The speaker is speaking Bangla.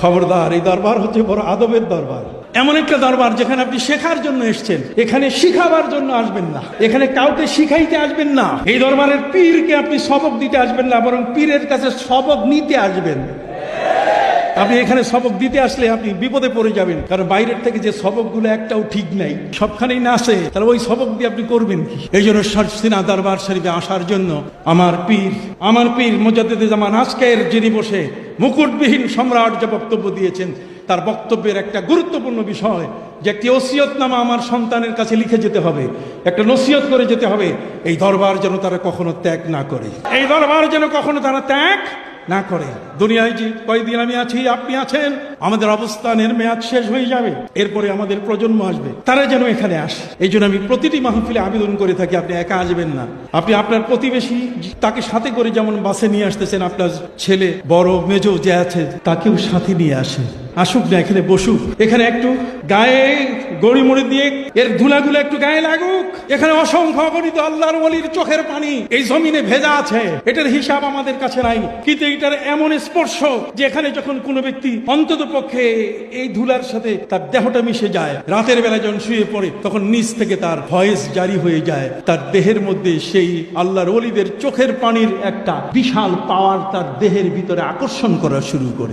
খবরদার, এই দরবার হচ্ছে বড় আদবের দরবার। এমন একটা দরবার যেখানে আপনি শেখার জন্য এসেছেন, এখানে শিখাবার জন্য আসবেন না, এখানে কাউকে শিখাইতে আসবেন না। এই দরবারের পীরকে আপনি সবক দিতে আসবেন না, বরং পীরের কাছে সবক নিতে আসবেন। আপনি এখানে সবক দিতে আসলে আপনি বিপদে পড়ে যাবেন, কারণ বাইরের থেকে যে সবকগুলো একটাও ঠিক নাই, সবখানেই না আসে, তাহলে ওই সবক দিয়ে আপনি করবেন কি? এই জন্য সিনা দরবার শরীফে আসার জন্য আমার পীর মুজাদ্দিদে জামান আজকের যিনি বসে মুকুটবিহীন সম্রাট যে বক্তব্য দিয়েছেন, তার বক্তব্যের একটা গুরুত্বপূর্ণ বিষয় যে একটি ওসিয়তনামা আমার সন্তানের কাছে লিখে যেতে হবে, একটা নসিহত করে যেতে হবে, এই দরবার যেন তারা কখনো ত্যাগ না করে, এই দরবার যেন কখনো তারা ত্যাগ না করে। দুনিয়ায় যে কয়েকদিন আমি আছি, আপনি আছেন, আমাদের অবস্থানের মেয়াদ শেষ হয়ে যাবে, এরপরে আমাদের প্রজন্ম আসবে, তারা যেন এখানে আসে। এই জন্য আমি প্রতিটি মাহফিলে আবেদন করে থাকি, আপনি একা আসবেন না, আপনি আপনার প্রতিবেশী তাকে সাথে করে যেমন বাসে নিয়ে আসতেছেন, আপনার ছেলে বড় মেজো যে আছে তাকেও সাথে নিয়ে আসেন, আসুক না, এখানে বসুক, এখানে একটু গায়ে গড়িমড়ি দিয়ে এর ধুলাগুলো একটু গায়ে লাগুক। এখানে অসংখ্য অগণিত আল্লাহর ওলির চোখের পানি এই জমিনে ভেজা আছে, এটার হিসাব আমাদের কাছে নাই, কিন্তু এটার এমন স্পর্শ যে এখানে যখন কোনো ব্যক্তি অন্তত পক্ষে এই ধুলার সাথে তার দেহটা মিশে যায়, রাতের বেলা যখন শুয়ে পড়ে, তখন নিচ থেকে তার ভয়েস জারি হয়ে যায়, তার দেহের মধ্যে সেই আল্লাহর ওলিদের চোখের পানির একটা বিশাল পাওয়ার তার দেহের ভিতরে আকর্ষণ করা শুরু করে।